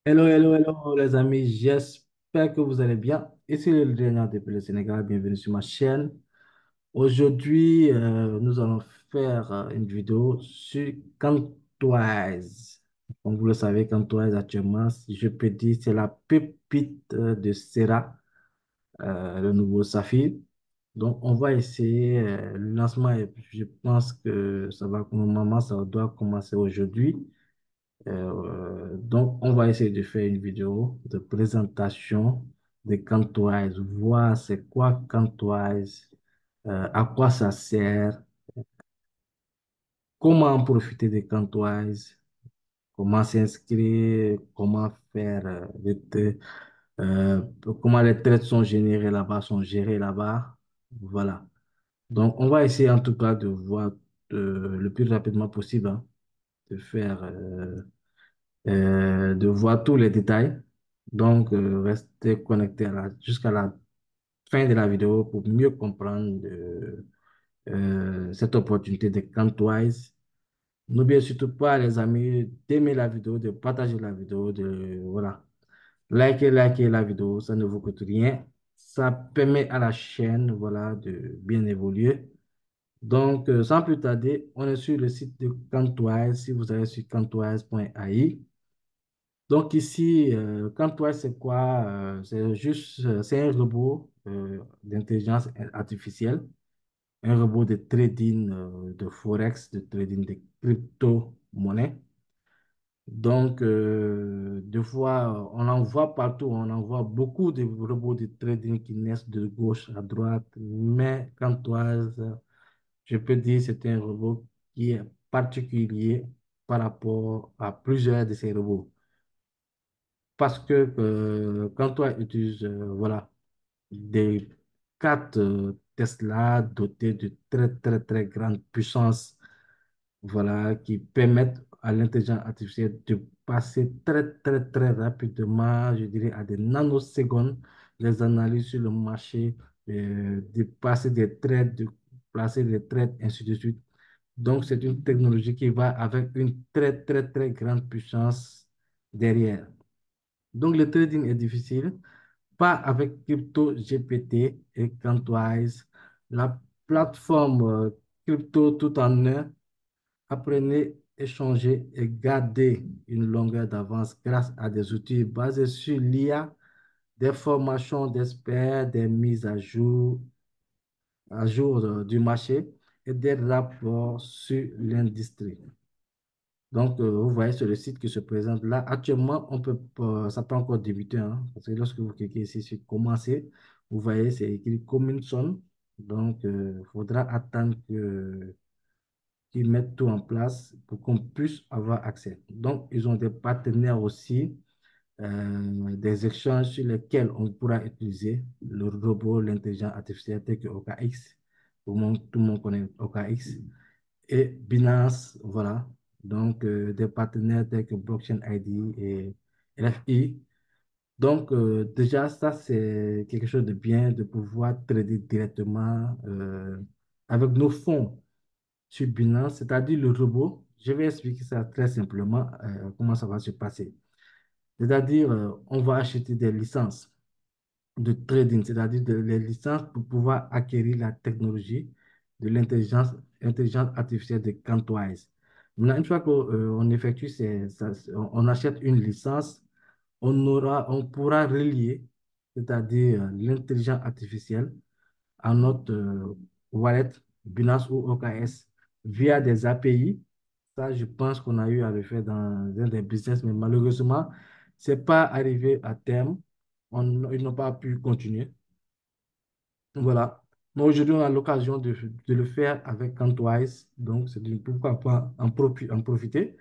Hello, hello, hello les amis, j'espère que vous allez bien. Ici le Léonard depuis le Sénégal, bienvenue sur ma chaîne. Aujourd'hui, nous allons faire une vidéo sur Cantwise. Comme vous le savez, Cantwise actuellement, si je peux dire, c'est la pépite de Serra, le nouveau Saphir. Donc, on va essayer le lancement. Je pense que ça va, normalement, ça doit commencer aujourd'hui. Donc, on va essayer de faire une vidéo de présentation de Cantwise, voir c'est quoi Cantwise, à quoi ça sert, comment en profiter de Cantwise, comment s'inscrire, comment faire, euh, comment les trades sont générés là-bas, sont gérés là-bas. Voilà. Donc, on va essayer en tout cas de voir le plus rapidement possible, hein, de faire. De voir tous les détails. Donc, restez connectés jusqu'à la fin de la vidéo pour mieux comprendre cette opportunité de Cantwise. N'oubliez surtout pas, les amis, d'aimer la vidéo, de partager la vidéo, de, voilà, liker la vidéo, ça ne vous coûte rien. Ça permet à la chaîne, voilà, de bien évoluer. Donc, sans plus tarder, on est sur le site de Cantwise. Si vous allez sur cantwise.ai, donc ici, toi, c'est quoi? C'est juste, c'est un robot d'intelligence artificielle, un robot de trading de Forex, de trading de crypto-monnaies. Donc, des fois, on en voit partout, on en voit beaucoup de robots de trading qui naissent de gauche à droite, mais toi, je peux dire que c'est un robot qui est particulier par rapport à plusieurs de ces robots. Parce que quand toi utilises voilà, des cartes Tesla dotées de très, très, très grande puissance, voilà, qui permettent à l'intelligence artificielle de passer très, très, très rapidement, je dirais, à des nanosecondes, les analyses sur le marché, de passer des trades, de placer des trades, ainsi de suite. Donc, c'est une technologie qui va avec une très, très, très grande puissance derrière. Donc, le trading est difficile, pas avec Crypto GPT et Contwise. La plateforme crypto tout en un, apprenez, échanger et garder une longueur d'avance grâce à des outils basés sur l'IA, des formations d'experts, des mises à jour du marché et des rapports sur l'industrie. Donc, vous voyez sur le site qui se présente là. Actuellement, on peut pas, ça peut encore débuter, hein, parce que lorsque vous cliquez ici sur commencer, vous voyez, c'est écrit Communson. Donc, il faudra attendre qu'ils mettent tout en place pour qu'on puisse avoir accès. Donc, ils ont des partenaires aussi, des échanges sur lesquels on pourra utiliser le robot, l'intelligence artificielle tel que OKX. Tout le monde connaît OKX et Binance, voilà. Donc, des partenaires tels que Blockchain ID et LFI. Donc, déjà, ça, c'est quelque chose de bien de pouvoir trader directement avec nos fonds sur Binance, c'est-à-dire le robot. Je vais expliquer ça très simplement, comment ça va se passer. C'est-à-dire, on va acheter des licences de trading, c'est-à-dire les licences pour pouvoir acquérir la technologie de intelligence artificielle de Cantwise. Maintenant, une fois qu'on effectue on achète une licence, on pourra relier, c'est-à-dire l'intelligence artificielle à notre wallet Binance ou OKS via des API. Ça, je pense qu'on a eu à le faire dans un des business, mais malheureusement, c'est pas arrivé à terme. Ils n'ont pas pu continuer. Voilà. Mais aujourd'hui, on a l'occasion de le faire avec Cantwise. Donc, pourquoi pas en profiter.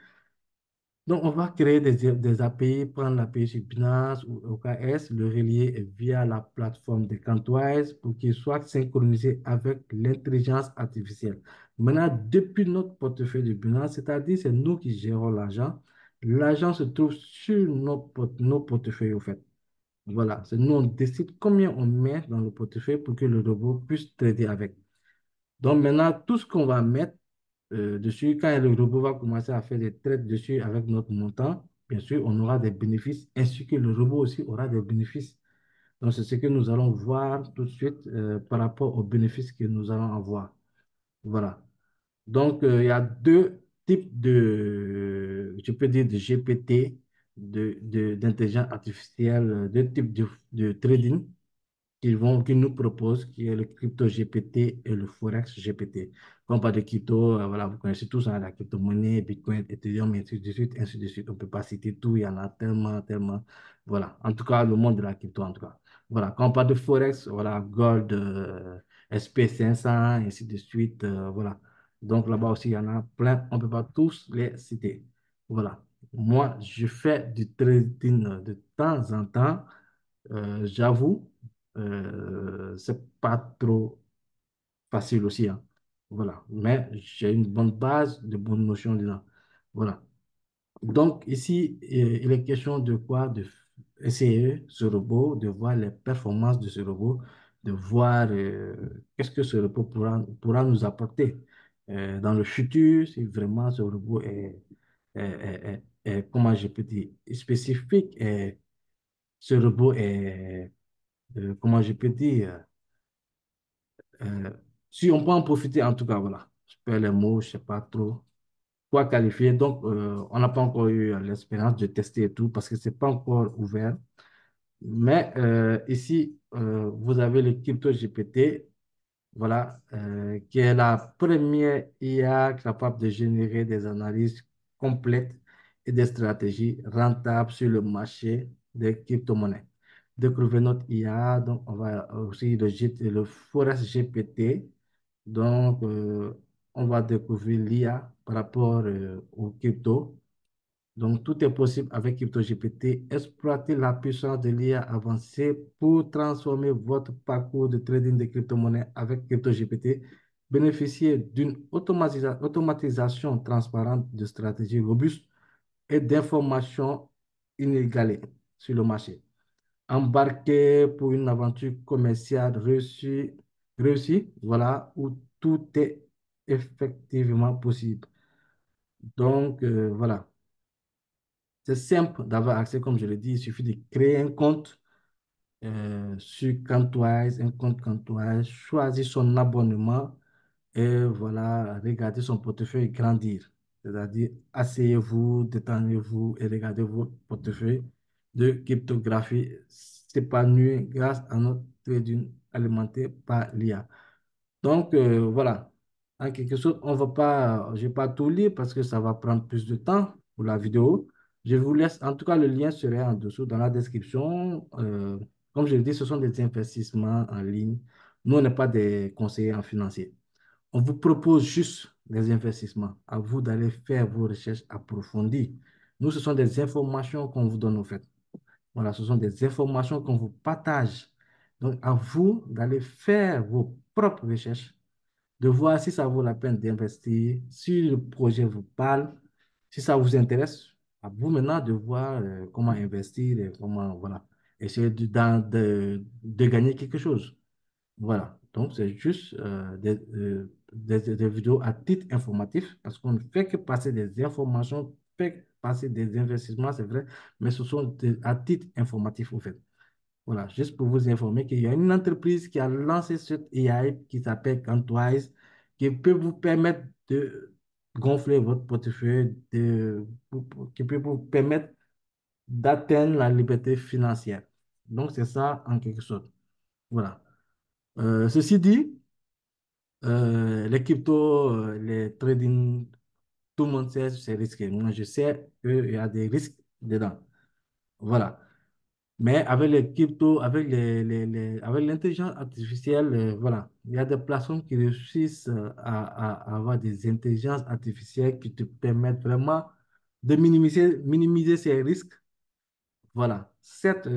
Donc, on va créer des API, prendre l'API sur Binance ou OKS, le relier via la plateforme de Cantwise pour qu'il soit synchronisé avec l'intelligence artificielle. Maintenant, depuis notre portefeuille de Binance, c'est-à-dire c'est nous qui gérons l'argent, l'argent se trouve sur nos portefeuilles, au fait. Voilà, c'est nous, on décide combien on met dans le portefeuille pour que le robot puisse trader avec. Donc maintenant, tout ce qu'on va mettre dessus, quand le robot va commencer à faire des trades dessus avec notre montant, bien sûr, on aura des bénéfices, ainsi que le robot aussi aura des bénéfices. Donc, c'est ce que nous allons voir tout de suite par rapport aux bénéfices que nous allons avoir. Voilà. Donc, il y a deux types je peux dire, de GPT, d'intelligence artificielle, deux types de trading qu'ils nous proposent, qui est le crypto GPT et le Forex GPT. Quand on parle de crypto, voilà, vous connaissez tous hein, la crypto-monnaie, Bitcoin, Ethereum, et ainsi de suite, ainsi de suite. On ne peut pas citer tout, il y en a tellement, tellement. Voilà, en tout cas, le monde de la crypto, en tout cas. Voilà, quand on parle de Forex, voilà, Gold, SP500, ainsi de suite, voilà. Donc là-bas aussi, il y en a plein, on ne peut pas tous les citer. Voilà. Moi, je fais du trading de temps en temps. J'avoue, c'est pas trop facile aussi, hein. Voilà. Mais j'ai une bonne base, de bonnes notions dedans. Voilà. Donc, ici, il est question de quoi? De essayer ce robot, de voir les performances de ce robot, de voir qu'est-ce que ce robot pourra nous apporter dans le futur, si vraiment ce robot comment je peux dire, spécifique, et ce robot est comment je peux dire, euh, si on peut en profiter, en tout cas, voilà. Je perds les mots, je ne sais pas trop quoi qualifier. Donc, on n'a pas encore eu l'expérience de tester et tout parce que ce n'est pas encore ouvert. Mais ici, vous avez le Crypto GPT, voilà, qui est la première IA capable de générer des analyses complètes et des stratégies rentables sur le marché des crypto-monnaies. Découvrez notre IA, donc on va aussi le Forex GPT. Donc, on va découvrir l'IA par rapport au crypto. Donc, tout est possible avec CryptoGPT. Exploitez la puissance de l'IA avancée pour transformer votre parcours de trading de crypto-monnaies avec CryptoGPT. Bénéficiez d'une automatisation transparente de stratégies robustes et d'informations inégalées sur le marché. Embarquez pour une aventure commerciale réussie, voilà, où tout est effectivement possible. Donc, voilà. C'est simple d'avoir accès, comme je l'ai dit, il suffit de créer un compte sur Cantwise, un compte Cantwise, choisir son abonnement et voilà, regarder son portefeuille grandir. C'est-à-dire, asseyez-vous, détendez-vous et regardez votre portefeuille de cryptographie s'épanouir grâce à notre trading alimenté par l'IA. Donc, voilà. En quelque sorte, on va pas, je vais pas tout lire parce que ça va prendre plus de temps pour la vidéo. Je vous laisse, en tout cas, le lien serait en dessous dans la description. Comme je l'ai dit, ce sont des investissements en ligne. Nous, on n'est pas des conseillers en financier. On vous propose juste des investissements. À vous d'aller faire vos recherches approfondies. Nous, ce sont des informations qu'on vous donne au fait. Voilà, ce sont des informations qu'on vous partage. Donc, à vous d'aller faire vos propres recherches, de voir si ça vaut la peine d'investir, si le projet vous parle, si ça vous intéresse. À vous maintenant de voir comment investir et comment, voilà, essayer de gagner quelque chose. Voilà. Donc, c'est juste des vidéos à titre informatif parce qu'on ne fait que passer des informations, fait que passer des investissements, c'est vrai, mais ce sont à titre informatif, au fait. Voilà, juste pour vous informer qu'il y a une entreprise qui a lancé cette AI qui s'appelle Cantwise, qui peut vous permettre de gonfler votre portefeuille, qui peut vous permettre d'atteindre la liberté financière. Donc, c'est ça en quelque sorte. Voilà. Ceci dit, les cryptos, les trading, tout le monde sait que c'est risqué. Moi, je sais qu'il y a des risques dedans. Voilà. Mais avec les cryptos, avec l'intelligence artificielle, voilà, il y a des plateformes qui réussissent à avoir des intelligences artificielles qui te permettent vraiment de minimiser ces risques. Voilà. Certes,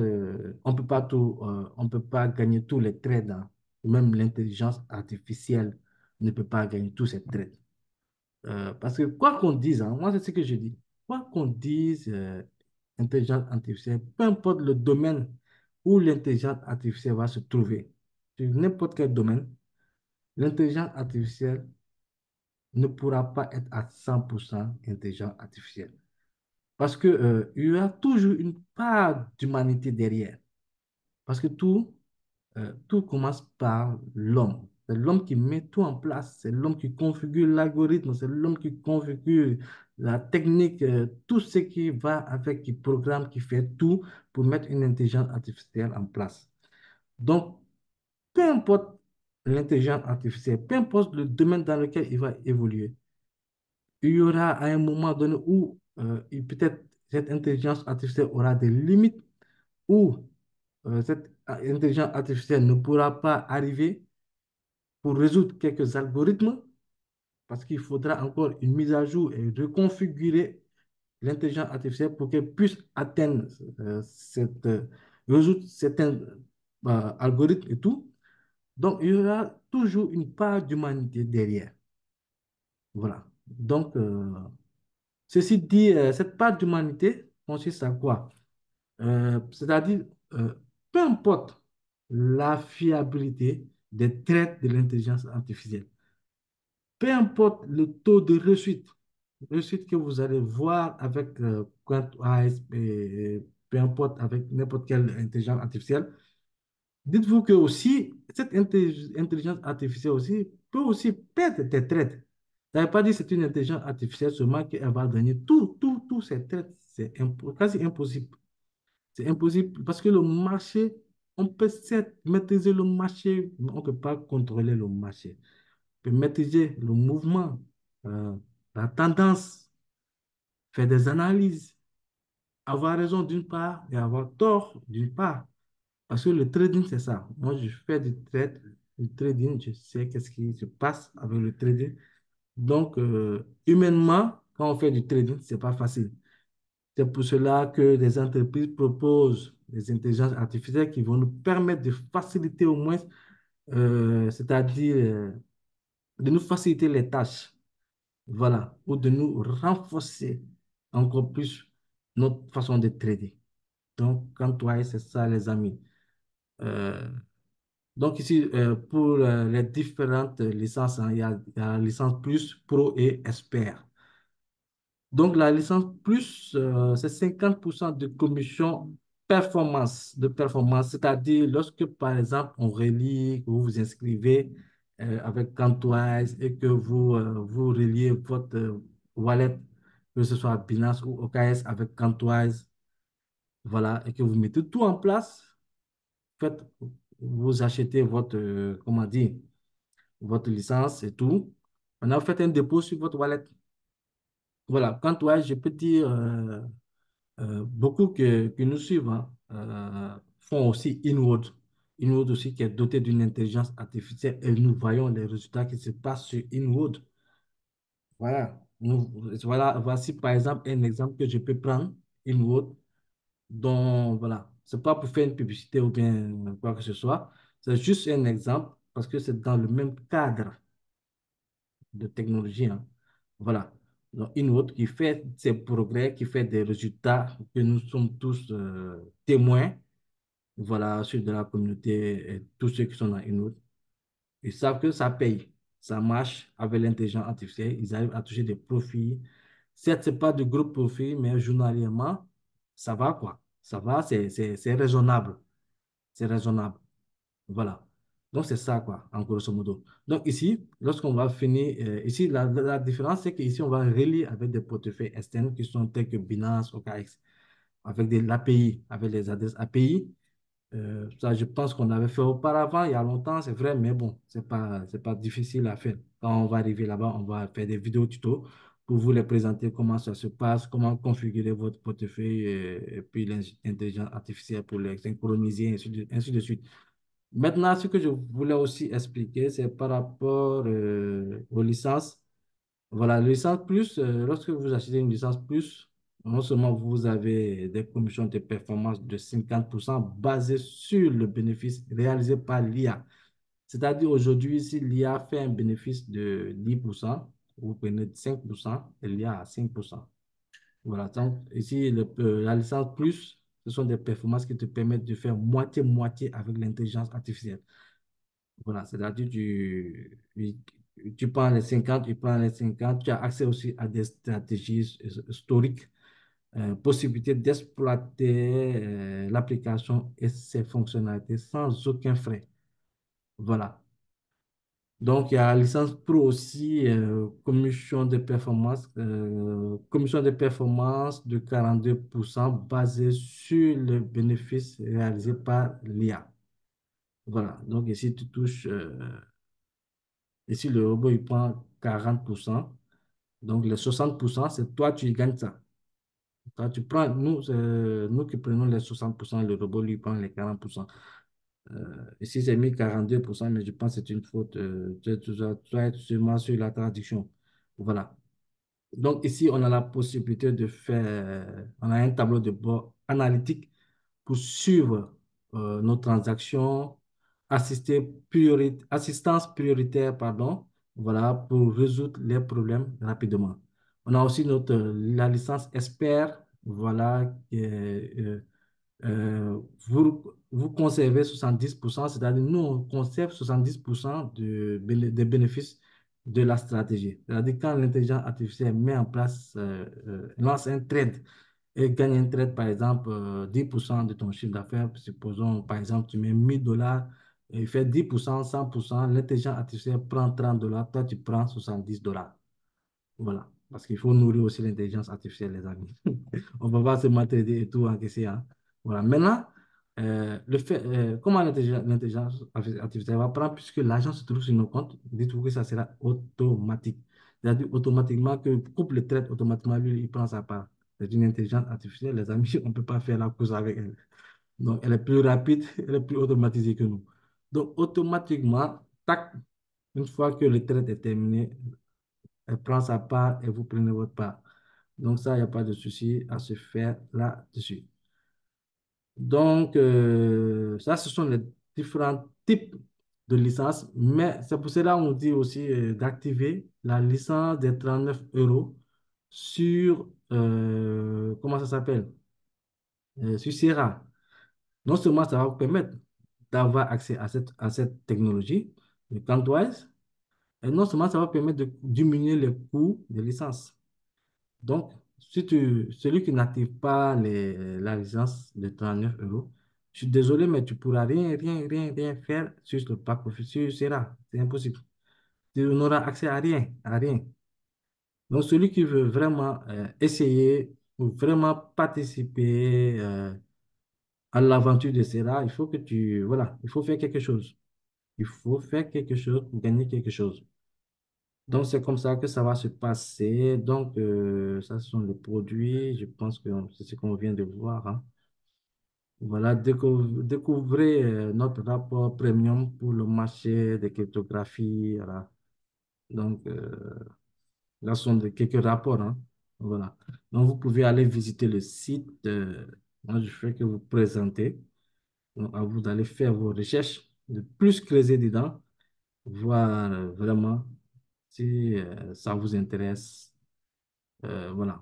on peut pas tout, on peut pas gagner tous les trades, hein. Même l'intelligence artificielle ne peut pas gagner tous ces trades. Parce que quoi qu'on dise, hein, moi c'est ce que je dis, quoi qu'on dise, intelligence artificielle, peu importe le domaine où l'intelligence artificielle va se trouver, sur n'importe quel domaine, l'intelligence artificielle ne pourra pas être à 100% intelligence artificielle. Parce que, il y aura toujours une part d'humanité derrière. Parce que tout commence par l'homme. C'est l'homme qui met tout en place. C'est l'homme qui configure l'algorithme. C'est l'homme qui configure la technique, tout ce qui va avec, qui programme, qui fait tout pour mettre une intelligence artificielle en place. Donc, peu importe l'intelligence artificielle, peu importe le domaine dans lequel il va évoluer, il y aura à un moment donné où peut-être cette intelligence artificielle aura des limites, où cette intelligence artificielle ne pourra pas arriver pour résoudre quelques algorithmes, parce qu'il faudra encore une mise à jour et reconfigurer l'intelligence artificielle pour qu'elle puisse atteindre résoudre certains algorithmes et tout. Donc, il y aura toujours une part d'humanité derrière. Voilà. Donc, ceci dit, cette part d'humanité consiste à quoi? C'est-à-dire, euh, peu importe la fiabilité des traits de l'intelligence artificielle, peu importe le taux de réussite que vous allez voir avec QuantWise et peu importe avec n'importe quelle intelligence artificielle, dites-vous que aussi, cette intelligence artificielle aussi peut aussi perdre des traits. Ça ne veut pas dire que c'est une intelligence artificielle seulement qu'elle va gagner tous ces traits. C'est quasi impossible. C'est impossible parce que le marché, on peut certes maîtriser le marché, mais on ne peut pas contrôler le marché. On peut maîtriser le mouvement, euh, la tendance, faire des analyses, avoir raison d'une part et avoir tort d'une part. Parce que le trading, c'est ça. Moi, je fais du trading, je sais qu'est-ce qui se passe avec le trading. Donc, humainement, quand on fait du trading, c'est pas facile. C'est pour cela que des entreprises proposent des intelligences artificielles qui vont nous permettre de faciliter au moins, c'est-à-dire de nous faciliter les tâches, voilà, ou de nous renforcer encore plus notre façon de trader. Donc, quand toi, c'est ça, les amis. Euh, donc ici, pour les différentes licences, hein, il y a la licence plus, pro et expert. Donc, la licence plus, c'est 50% de commission de performance, c'est-à-dire lorsque, par exemple, on relie, que vous vous inscrivez avec Cantwise et que vous reliez votre wallet, que ce soit Binance ou OKS avec Cantwise, voilà, et que vous mettez tout en place, faites, vous achetez votre, comment dire, votre licence et tout. Maintenant, vous faites un dépôt sur votre wallet. Voilà, Cantwise, je peux dire... beaucoup que nous suivent hein, font aussi Inward. Inward aussi qui est doté d'une intelligence artificielle et nous voyons les résultats qui se passent sur Inward. Voilà. Voici par exemple un exemple que je peux prendre, Inward, dont voilà, c'est pas pour faire une publicité ou bien quoi que ce soit, c'est juste un exemple parce que c'est dans le même cadre de technologie, hein. Voilà. Donc, une autre qui fait ses progrès, qui fait des résultats que nous sommes tous témoins, voilà, ceux de la communauté et tous ceux qui sont dans une autre. Ils savent que ça paye, ça marche avec l'intelligence artificielle, ils arrivent à toucher des profits. Certes, ce n'est pas de gros profits, mais journalièrement, ça va quoi. Ça va, c'est raisonnable. C'est raisonnable. Voilà. Donc, c'est ça, quoi, en grosso modo. Donc, ici, lorsqu'on va finir, ici, la différence, c'est qu'ici, on va relier avec des portefeuilles externes qui sont tels que Binance, OKX, avec l'API, avec les adresses API. Ça, je pense qu'on avait fait auparavant, il y a longtemps, c'est vrai, mais bon, c'est pas difficile à faire. Quand on va arriver là-bas, on va faire des vidéos tuto pour vous les présenter, comment ça se passe, comment configurer votre portefeuille, et puis l'intelligence artificielle pour les synchroniser, ainsi de suite. Maintenant, ce que je voulais aussi expliquer, c'est par rapport aux licences. Voilà, licence plus, lorsque vous achetez une licence plus, non seulement vous avez des commissions de performance de 50% basées sur le bénéfice réalisé par l'IA. C'est-à-dire aujourd'hui, si l'IA fait un bénéfice de 10%, vous prenez 5% et l'IA à 5%. Voilà, donc ici, la licence plus, ce sont des performances qui te permettent de faire moitié-moitié avec l'intelligence artificielle. Voilà, c'est-à-dire tu prends les 50, tu prends les 50, tu as accès aussi à des stratégies historiques. possibilité d'exploiter l'application et ses fonctionnalités sans aucun frais. Voilà. Donc, il y a la licence pro aussi, commission de performance de 42% basée sur le bénéfice réalisé par l'IA. Voilà. Donc, ici, tu touches, ici, le robot, il prend 40%. Donc, les 60%, c'est toi, tu y gagnes ça. Toi, tu prends, nous, c'est nous qui prenons les 60%, le robot, lui, prend les 40%. Ici, c'est mis 42%, mais je pense que c'est une faute. Tu dois être sûrement sur la traduction. Voilà. Donc, ici, on a la possibilité de faire, on a un tableau de bord analytique pour suivre nos transactions, assistance prioritaire, pardon, voilà, pour résoudre les problèmes rapidement. On a aussi la licence expert, voilà, vous conservez 70%, c'est-à-dire nous, on conserve 70% des bénéfices de la stratégie. C'est-à-dire quand l'intelligence artificielle met en place, lance un trade et gagne un trade, par exemple, 10% de ton chiffre d'affaires, supposons, par exemple, tu mets 1000 $, et il fait 10%, 100%, l'intelligence artificielle prend 30 $, toi, tu prends 70 $. Voilà. Parce qu'il faut nourrir aussi l'intelligence artificielle, les amis. On ne va pas se mentir et tout encaisser, hein. Voilà. Maintenant, comment l'intelligence artificielle va prendre, puisque l'argent se trouve sur nos comptes, dites-vous que ça sera automatique. C'est-à-dire automatiquement que coupe le trade, automatiquement, lui, il prend sa part. C'est une intelligence artificielle, les amis, on ne peut pas faire la course avec elle. Donc, elle est plus rapide, elle est plus automatisée que nous. Donc, automatiquement, tac, une fois que le trade est terminé, elle prend sa part et vous prenez votre part. Donc ça, il n'y a pas de souci à se faire là-dessus. Donc, ça, ce sont les différents types de licences, mais c'est pour cela qu'on dit aussi d'activer la licence des 39 € sur, comment ça s'appelle? Sur Sierra. Non seulement ça va vous permettre d'avoir accès à cette technologie de Cantwise, et non seulement ça va permettre de diminuer les coûts des licences. Donc, si celui qui n'active pas la licence de 39 €, je suis désolé, mais tu ne pourras rien, rien, rien, rien faire sur le pack officiel Sera. C'est impossible. Tu n'auras accès à rien, à rien. Donc, celui qui veut vraiment essayer ou vraiment participer à l'aventure de Sera, il faut que voilà, il faut faire quelque chose. Il faut faire quelque chose pour gagner quelque chose. Donc, c'est comme ça que ça va se passer. Donc, ça, ce sont les produits. Je pense que c'est ce qu'on vient de voir, hein. Voilà, découvrez notre rapport premium pour le marché de cryptographie. Voilà. Donc, là, ce sont quelques rapports, hein. Voilà. Donc, vous pouvez aller visiter le site. Moi, je fais que vous présenter. Donc, à vous d'aller faire vos recherches, de plus creuser dedans, voir vraiment si ça vous intéresse. Voilà.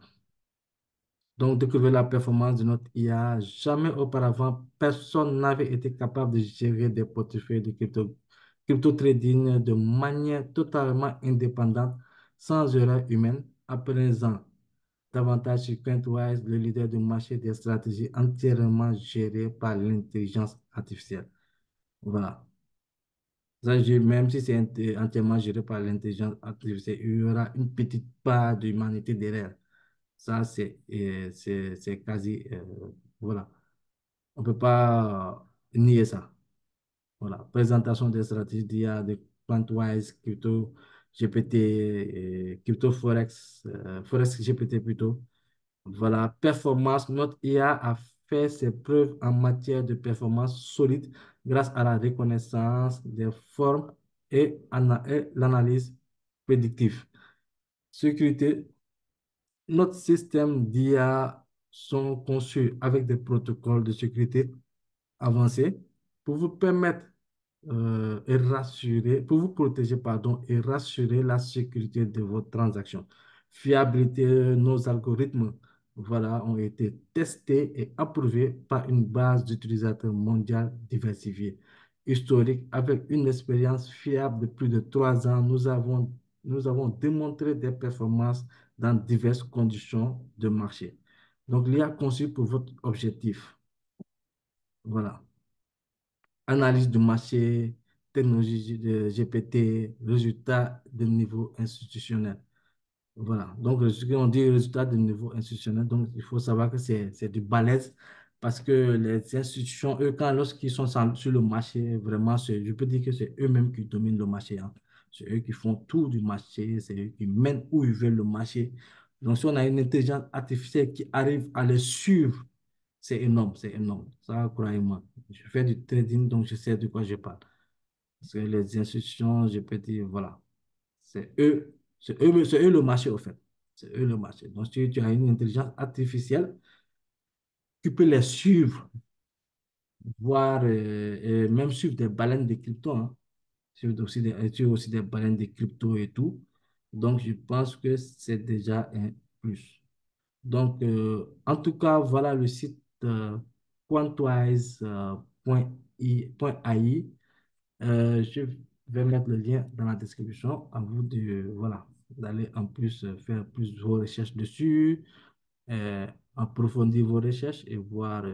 Donc, découvrir la performance de notre IA. Jamais auparavant, personne n'avait été capable de gérer des portefeuilles de crypto trading de manière totalement indépendante, sans erreur humaine. À présent, davantage sur Cointwise, le leader du marché des stratégies entièrement gérées par l'intelligence artificielle. Voilà. Ça, même si c'est entièrement géré par l'intelligence artificielle, il y aura une petite part d'humanité derrière. Ça, c'est quasi, voilà. On ne peut pas nier ça. Voilà. Présentation des stratégies d'IA, de Quantwise, Crypto GPT, Crypto Forex, Forex GPT plutôt. Voilà. Performance. Notre IA a fait ses preuves en matière de performance solide grâce à la reconnaissance des formes et l'analyse prédictive. Sécurité. Notre système d'IA sont conçus avec des protocoles de sécurité avancés pour vous permettre pour vous protéger, pardon, et rassurer la sécurité de votre transaction. Fiabilité, nos algorithmes, voilà, ont été testés et approuvés par une base d'utilisateurs mondiale diversifiée. Historique, avec une expérience fiable de plus de 3 ans, nous avons démontré des performances dans diverses conditions de marché. Donc, l'IA conçu pour votre objectif. Voilà. Analyse du marché, technologie de GPT, résultats de niveau institutionnel. Voilà. Donc, ce qu'on dit résultat de niveau institutionnel, donc il faut savoir que c'est du balèze parce que les institutions, eux, lorsqu'ils sont sur le marché, vraiment, je peux dire que c'est eux-mêmes qui dominent le marché, hein. C'est eux qui font tout du marché, c'est eux qui mènent où ils veulent le marché. Donc, si on a une intelligence artificielle qui arrive à les suivre, c'est énorme, c'est énorme. Ça, croyez-moi. Je fais du trading, donc je sais de quoi je parle. Parce que les institutions, je peux dire, voilà. C'est eux le marché, au fait. C'est eux le marché. Donc, si tu as une intelligence artificielle, tu peux les suivre, voir, et même suivre des baleines de crypto, hein. Suivre aussi des baleines de crypto et tout. Donc, je pense que c'est déjà un plus. Donc, en tout cas, voilà le site quantwise.ai. Je vais mettre le lien dans la description. À vous de, voilà, d'aller en plus faire plus de vos recherches dessus, approfondir vos recherches et voir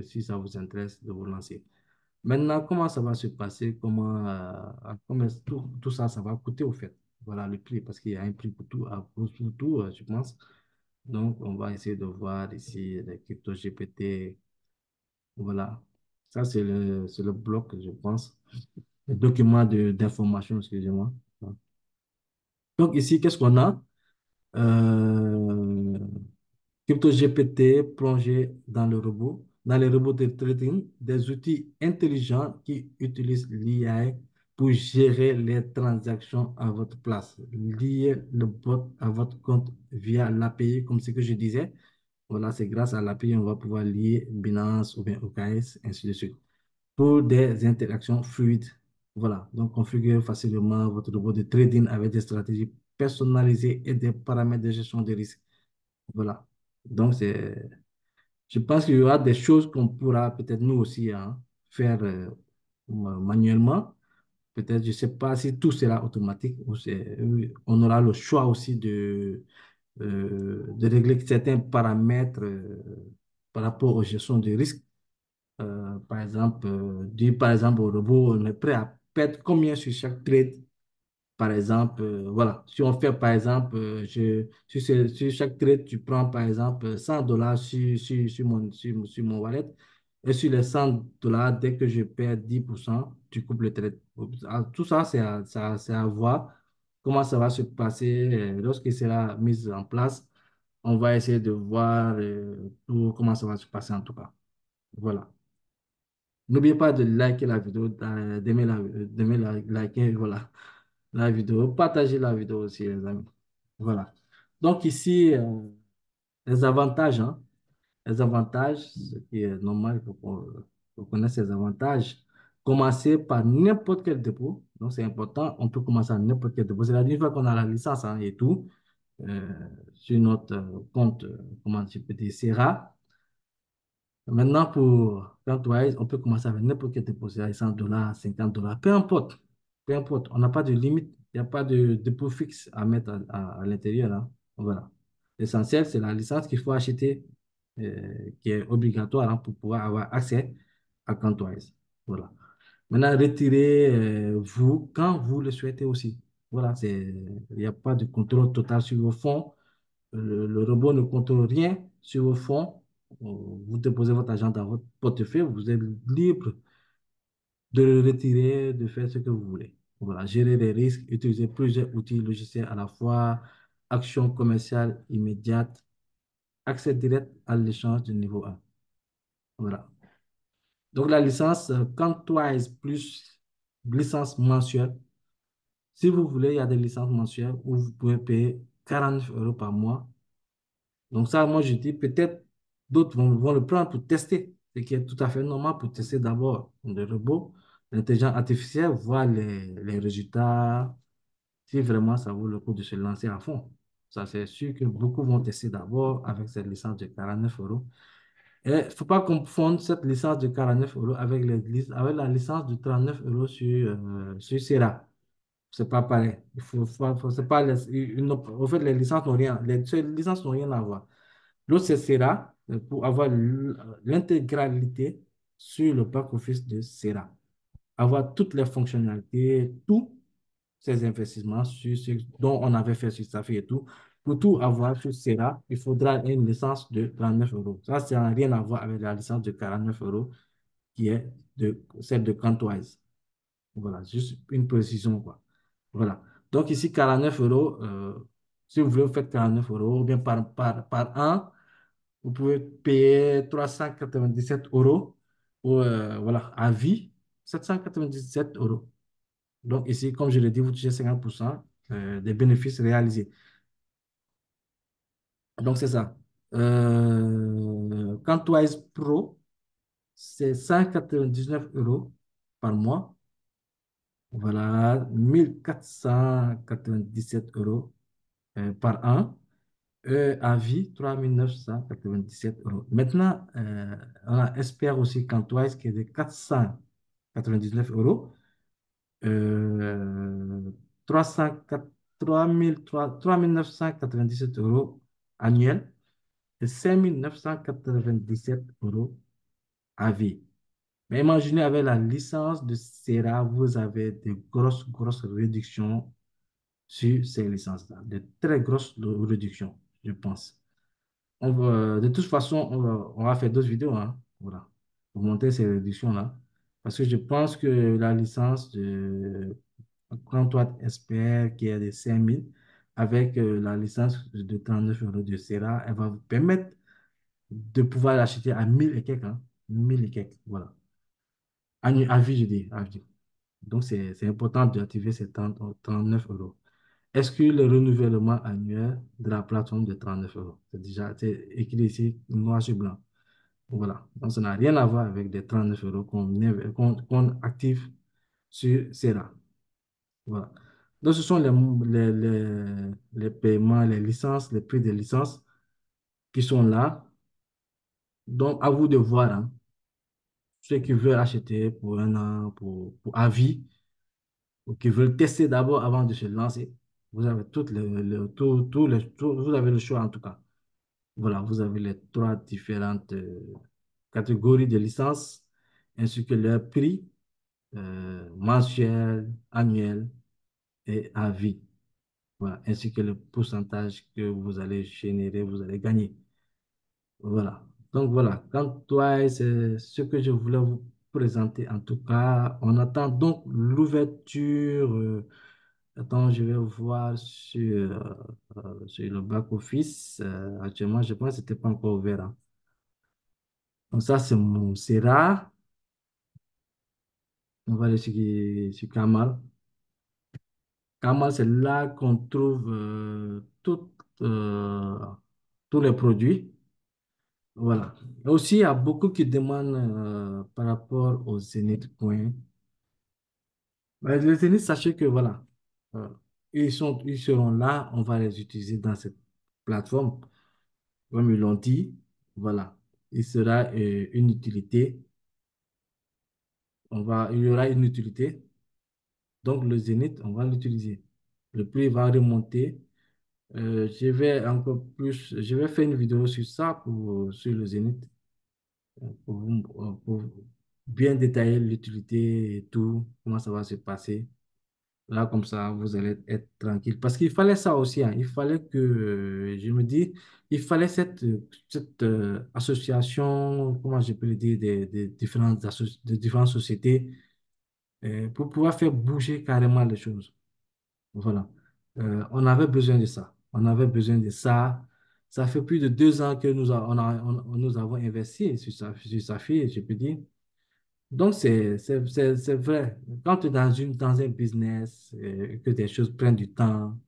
si ça vous intéresse de vous lancer. Maintenant, comment ça va se passer? Comment tout ça, ça va coûter au fait? Voilà le prix, parce qu'il y a un prix pour tout, pour tout, je pense. Donc, on va essayer de voir ici les crypto GPT. Voilà. Ça, c'est le bloc, je pense. Le document d'information, excusez-moi. Donc, ici, qu'est-ce qu'on a? Euh, CryptoGPT plongé dans le robot, dans les robots de trading, des outils intelligents qui utilisent l'IA pour gérer les transactions à votre place. Lier le bot à votre compte via l'API, comme ce que je disais. Voilà, c'est grâce à l'API, on va pouvoir lier Binance ou bien OKS, ainsi de suite, pour des interactions fluides. Voilà, donc configurez facilement votre robot de trading avec des stratégies personnalisées et des paramètres de gestion de risque. Voilà. Donc, je pense qu'il y aura des choses qu'on pourra peut-être nous aussi hein, faire manuellement. Peut-être, je ne sais pas si tout sera automatique ou on aura le choix aussi de régler certains paramètres par rapport aux gestions de risque. Par exemple, dire par exemple au robot, on est prêt à perdre combien sur chaque trade. Par exemple, voilà, si on fait par exemple, sur chaque trade, tu prends par exemple $100 sur mon wallet et sur les $100, dès que je perds 10%, tu coupes le trade. Tout ça, c'est à voir comment ça va se passer lorsqu'il sera mis en place. On va essayer de voir tout, comment ça va se passer en tout cas. Voilà. N'oubliez pas de liker la vidéo, liker, voilà, la vidéo, partagez la vidéo aussi, les amis. Voilà. Donc ici, les avantages, hein, les avantages, ce qui est normal, il faut qu'on connaisse ces avantages. Commencer par n'importe quel dépôt, donc c'est important, on peut commencer à n'importe quel dépôt. C'est-à-dire, une fois qu'on a la licence hein, et tout, sur notre compte, comment je peux dire, Sera. Maintenant, pour Contwise, on peut commencer avec n'importe quel dépôt, c'est $100, $50, peu importe. Peu importe, on n'a pas de limite, il n'y a pas de dépôt fixe à mettre à l'intérieur, hein. Voilà. L'essentiel, c'est la licence qu'il faut acheter, qui est obligatoire hein, pour pouvoir avoir accès à Contwise. Voilà. Maintenant, retirez vous quand vous le souhaitez aussi. Voilà, il n'y a pas de contrôle total sur vos fonds. Le robot ne contrôle rien sur vos fonds. Vous déposez votre argent dans votre portefeuille, vous êtes libre de le retirer, de faire ce que vous voulez. Voilà, gérer les risques, utiliser plusieurs outils logiciels à la fois, action commerciale immédiate, accès direct à l'échange de niveau 1. Voilà. Donc, la licence Contwise plus licence mensuelle. Si vous voulez, il y a des licences mensuelles où vous pouvez payer 49 € par mois. Donc ça, moi, je dis peut-être d'autres vont le prendre pour tester, ce qui est tout à fait normal pour tester d'abord le robot, l'intelligence artificielle, voir les résultats, si vraiment ça vaut le coup de se lancer à fond. Ça, c'est sûr que beaucoup vont tester d'abord avec cette licence de 49 €. Et il ne faut pas confondre cette licence de 49 € avec la licence de 39 € sur Sera. C'est pas pareil. C'est pas au fait, les licences n'ont rien, les licences n'ont rien à voir. L'autre, c'est Sera, pour avoir l'intégralité sur le back-office de Sera. Avoir toutes les fonctionnalités, tous ces investissements sur ce dont on avait fait sur Safi et tout. Pour tout avoir sur Sera, il faudra une licence de 39 euros. Ça n'a rien à voir avec la licence de 49 euros qui est celle de Cantwise. Voilà, juste une précision, quoi. Voilà. Donc ici, 49 euros, si vous voulez, vous faites 49 euros, ou bien par an, vous pouvez payer 397 euros pour, voilà, à vie, 797 euros. Donc ici, comme je l'ai dit, vous touchez 50% des bénéfices réalisés. Donc c'est ça. Cantwise Pro, c'est 199 euros par mois. Voilà, 1 497 euros par an. À vie, 3 997 euros. Maintenant, on a Espère aussi Cantoise qui est de 499 euros. Euh, 304 3 997 euros annuels et 5 997 euros à vie. Mais imaginez, avec la licence de Sera, vous avez de grosses, grosses réductions sur ces licences-là, de très grosses réductions, je pense. De toute façon, on va faire d'autres vidéos, hein, voilà, pour montrer ces réductions-là. Parce que je pense que la licence de Grand Expert qui est de 5 000, avec la licence de 39 euros de Sera, elle va vous permettre de pouvoir l'acheter à 1000 et quelques, hein, 1000 et quelques, voilà. À vie, je dis, à vie. Donc, c'est important d'activer ces 39 euros. Est-ce que le renouvellement annuel de la plateforme de 39 euros? C'est écrit ici noir sur blanc. Voilà. Donc, ça n'a rien à voir avec les 39 euros qu'on active sur Sera. Voilà. Donc, ce sont les paiements, les licences, les prix des licences qui sont là. Donc, à vous de voir, hein, ceux qui veulent acheter pour un an, pour à vie, ou qui veulent tester d'abord avant de se lancer. Vous avez vous avez le choix en tout cas. Voilà, vous avez les trois différentes catégories de licences, ainsi que leur prix mensuel, annuel et à vie. Voilà, ainsi que le pourcentage que vous allez générer, vous allez gagner. Voilà. Donc voilà, quant toi, c'est ce que je voulais vous présenter. En tout cas, on attend donc l'ouverture. Attends, je vais voir sur le back-office. Actuellement, je pense que ce n'était pas encore ouvert, hein. Donc ça, c'est rare. On va aller sur Kamal. Kamal, c'est là qu'on trouve euh, tous les produits. Voilà. Et aussi, il y a beaucoup qui demandent par rapport au Zenith Point. Mais les Zenith, sachez que voilà, euh, ils seront là, on va les utiliser dans cette plateforme. Comme ils l'ont dit, voilà, il sera une utilité. Il y aura une utilité. Donc, le Zénith, on va l'utiliser. Le prix va remonter. Je vais faire une vidéo sur ça, sur le Zénith, pour bien détailler l'utilité et tout, comment ça va se passer. Là, comme ça, vous allez être tranquille. Parce qu'il fallait ça aussi, hein. Il fallait que, je me dis, il fallait cette association, comment je peux le dire, des différentes sociétés pour pouvoir faire bouger carrément les choses. Voilà. On avait besoin de ça. On avait besoin de ça. Ça fait plus de 2 ans que nous avons investi sur sa fille, je peux dire. Donc, c'est vrai. Quand tu es dans un business, que des choses prennent du temps,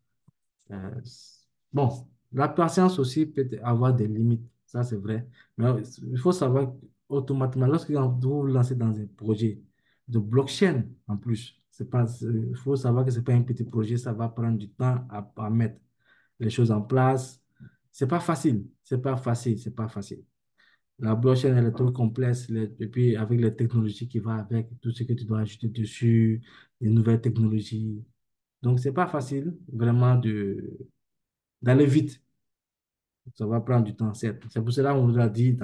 bon, la patience aussi peut avoir des limites, ça c'est vrai. Mais il faut savoir automatiquement, lorsque vous vous lancez dans un projet de blockchain en plus, il faut savoir que ce n'est pas un petit projet, ça va prendre du temps à mettre les choses en place. C'est pas facile, c'est pas facile, c'est pas facile. La blockchain, elle est trop complexe, et puis avec les technologies qui vont avec, tout ce que tu dois ajouter dessus, les nouvelles technologies. Donc, c'est pas facile vraiment d'aller vite. Ça va prendre du temps, certes. C'est pour cela qu'on nous a dit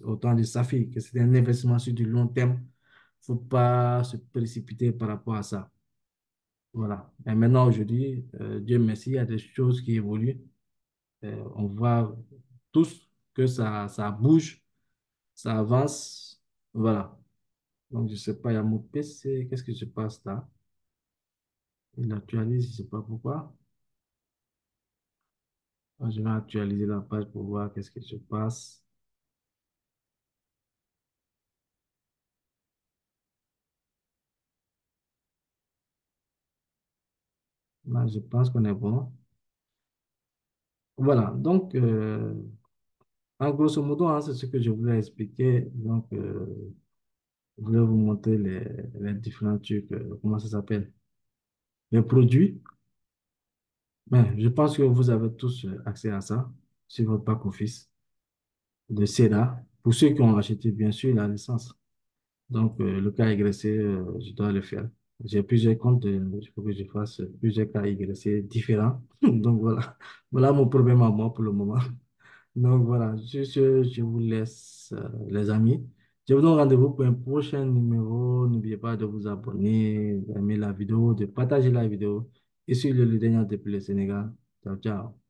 au temps de Safi que c'était un investissement sur du long terme. Il ne faut pas se précipiter par rapport à ça. Voilà. Et maintenant, aujourd'hui, Dieu merci, il y a des choses qui évoluent. On voit tous que ça bouge, ça avance. Voilà. Donc, je ne sais pas, il y a mon PC. Qu'est-ce qui se passe là? Il actualise, je ne sais pas pourquoi. Je vais actualiser la page pour voir qu'est-ce qui se passe. Là, je pense qu'on est bon. Voilà. Donc, en grosso modo, hein, c'est ce que je voulais expliquer. Donc, je voulais vous montrer les différents trucs, comment ça s'appelle? Les produits. Ben, je pense que vous avez tous accès à ça sur votre back office de CEDA. Pour ceux qui ont acheté, bien sûr, la licence. Donc, le cas YC, je dois le faire. J'ai plusieurs comptes, il faut que je fasse plusieurs cas YC différents. Donc, voilà. Voilà mon problème à moi pour le moment. Donc, voilà. Je vous laisse, les amis. Je vous donne rendez-vous pour un prochain numéro. N'oubliez pas de vous abonner, d'aimer la vidéo, de partager la vidéo. Et sur le leader depuis le Sénégal. Ciao, ciao.